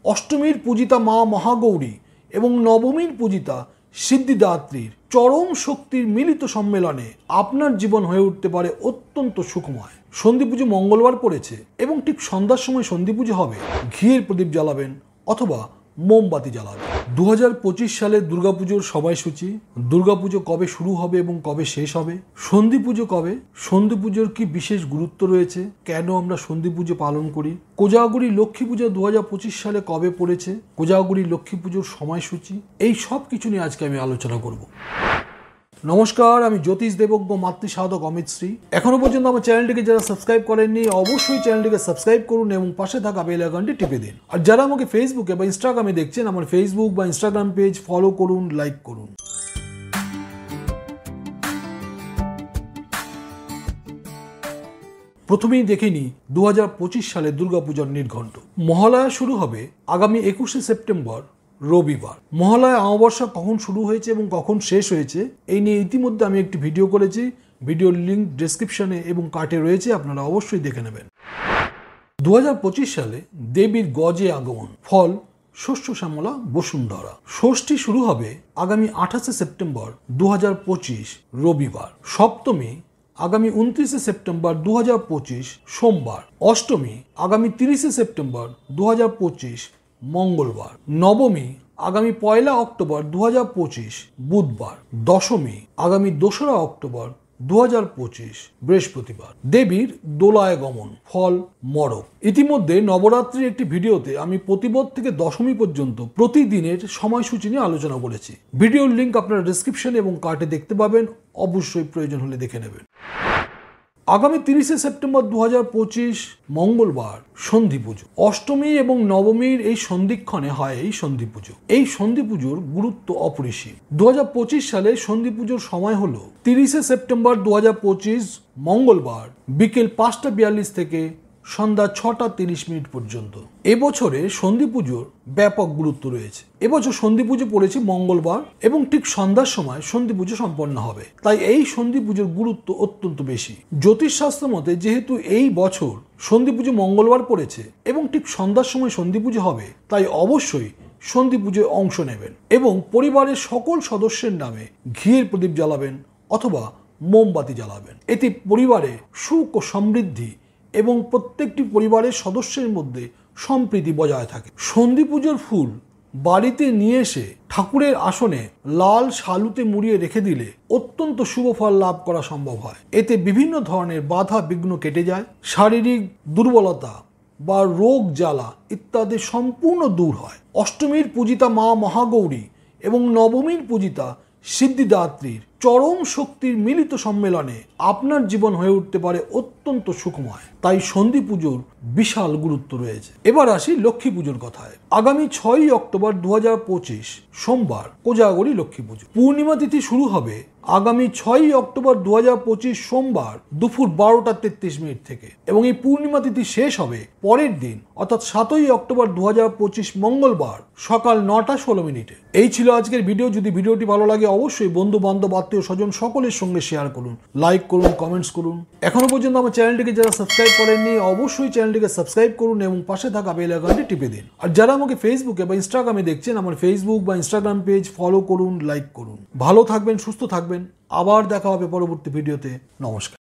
অষ্টমীর পূজিতা মা মহাগৌরী এবং নবমীর পূজিতা সিদ্ধিদাত্রীর চরম শক্তির মিলিত সম্মেলনে আপনার জীবন হয়ে উঠতে পারে অত্যন্ত সুখময়। সন্ধি পুজো মঙ্গলবার পড়েছে এবং ঠিক সন্ধ্যার সময় সন্ধি পুজো হবে। ঘিয়ের প্রদীপ জ্বালাবেন অথবা মোমবাতি জ্বালাবেন। 2025 সালের দুর্গাপুজোর সময়সূচি, দুর্গাপুজো কবে শুরু হবে এবং কবে শেষ হবে, সন্ধি পুজো কবে, সন্ধি পুজোর কি বিশেষ গুরুত্ব রয়েছে, কেন আমরা সন্ধি পুজো পালন করি, কোজাগরী লক্ষ্মী পুজো 2025 সালে কবে পড়েছে, কোজাগরী লক্ষ্মী পুজোর সময়সূচি, এই সব কিছু নিয়ে আজকে আমি আলোচনা করব। নমস্কার, আমি জ্যোতিষ দেবজ্ঞ মাতৃ সাধক অমিত শ্রী। এখনো পর্যন্ত আমার চ্যানেলটিকে যারা সাবস্ক্রাইব করেননি অবশ্যই চ্যানেলটিকে সাবস্ক্রাইব করুন এবং পাশে থাকা বেল আইকনটি টিপে দিন। আর যারা আমাকে ফেসবুকে বা ইনস্টাগ্রামে দেখছেন, আমার ফেসবুক বা ইনস্টাগ্রাম পেজ ফলো করুন, লাইক করুন। প্রথমেই দেখে নিই 2025 সালে দুর্গাপূজার নির্ঘণ্ট। মহালয়া শুরু হবে আগামী 21শে সেপ্টেম্বর রবিবার। মহালয়া অমাবস্যা কখন শুরু হয়েছে এবং কখন শেষ হয়েছে এই নিয়ে ইতিমধ্যে আমি একটি ভিডিও করেছি। ভিডিওর লিঙ্ক ডেসক্রিপশনে এবং কার্টে রয়েছে, আপনারা অবশ্যই দেখে নেবেন। 2025 সালে দেবীর গজে আগমন, ফল শস্য শ্যামলা বসুন্ধরা। ষষ্ঠী শুরু হবে আগামী 28শে সেপ্টেম্বর 2025 রবিবার। সপ্তমী আগামী 29শে সেপ্টেম্বর 2025 সোমবার। অষ্টমী আগামী 30শে সেপ্টেম্বর 2025 মঙ্গলবার। নবমী আগামী 1 অক্টোবর 2025 বুধবার। দশমী আগামী 2 অক্টোবর 2025 বৃহস্পতিবার। দেবীর দোলায় গমন, ফল মড়ক। ইতিমধ্যে নবরাত্রির একটি ভিডিওতে আমি প্রতিপদ থেকে দশমী পর্যন্ত প্রতিদিনের সময়সূচি নিয়ে আলোচনা করেছি। ভিডিওর লিঙ্ক আপনারা ডেসক্রিপশন এবং কার্টে দেখতে পাবেন, অবশ্যই প্রয়োজন হলে দেখে নেবেন। আগামী 30শে সেপ্টেম্বর 2025 মঙ্গলবার সন্ধি পুজো। অষ্টমী এবং নবমীর এই সন্ধিক্ষণে হয় এই সন্ধি পুজো। এই সন্ধি পুজোর গুরুত্ব অপরিসীম। 2025 সালে সন্ধি পুজোর সময় হলো 30শে সেপ্টেম্বর 2025 মঙ্গলবার বিকেল 5:42 থেকে সন্ধ্যা 6:30 পর্যন্ত। এবছরে সন্ধি পুজোর ব্যাপক গুরুত্ব রয়েছে। এবছর সন্ধি পুজো পড়েছে মঙ্গলবার এবং ঠিক সন্ধ্যার সময় সন্ধি পুজো সম্পন্ন হবে। তাই এই সন্ধি পুজোর গুরুত্ব অত্যন্ত বেশি। জ্যোতিষশাস্ত্র মতে যেহেতু এই বছর সন্ধি পুজো মঙ্গলবার পড়েছে এবং ঠিক সন্ধ্যার সময় সন্ধি পুজো হবে, তাই অবশ্যই সন্ধি পুজোয় অংশ নেবেন এবং পরিবারের সকল সদস্যের নামে ঘিয়ের প্রদীপ জ্বালাবেন অথবা মোমবাতি জ্বালাবেন। এতে পরিবারে সুখ ও সমৃদ্ধি এবং প্রত্যেকটি পরিবারের সদস্যের মধ্যে সম্প্রীতি বজায় থাকে। সন্ধি পুজোর ফুল বাড়িতে নিয়ে এসে ঠাকুরের আসনে লাল শালুতে মুড়িয়ে রেখে দিলে অত্যন্ত শুভ ফল লাভ করা সম্ভব হয়। এতে বিভিন্ন ধরনের বাধা বিঘ্ন কেটে যায়, শারীরিক দুর্বলতা বা রোগ জ্বালা ইত্যাদি সম্পূর্ণ দূর হয়। অষ্টমীর পূজিতা মা মহাগৌরী এবং নবমীর পূজিতা সিদ্ধিদাত্রীর চরম শক্তির মিলিত সম্মেলনে আপনার জীবন হয়ে উঠতে পারে অত্যন্ত সুখময়। তাই সন্ধি পুজোর বিশাল গুরুত্ব রয়েছে। এবার আসি লক্ষ্মী পুজোর কথায়। আগামী 6 অক্টোবর 2025 সোমবার কোজাগরী লক্ষ্মী পুজো। পূর্ণিমা তিথি শুরু হবে আগামী 6 অক্টোবর 2025 সোমবার দুপুর 12:33 থেকে এবং এই পূর্ণিমা তিথি শেষ হবে পরের দিন অর্থাৎ 7 অক্টোবর 2025 মঙ্গলবার সকাল 9:16। এই ছিল আজকের ভিডিও। যদি ভিডিওটি ভালো লাগে অবশ্যই বন্ধু বান্ধব আত্মীয় স্বজন সকলের সঙ্গে শেয়ার করুন, লাইক করুন, কমেন্টস করুন। এখনো পর্যন্ত আমার চ্যানেলটিকে যারা সাবস্ক্রাইব করেননি অবশ্যই চ্যানেলটিকে সাবস্ক্রাইব করুন এবং পাশে থাকা বেল আইকনটি টিপে দিন। আর যারা আমাকে ফেসবুকে বা ইনস্টাগ্রামে দেখছেন, আমার ফেসবুক বা ইনস্টাগ্রাম পেজ ফলো করুন, লাইক করুন। ভালো থাকবেন, সুস্থ থাকবেন। আবার দেখা হবে পরবর্তী ভিডিওতে। নমস্কার।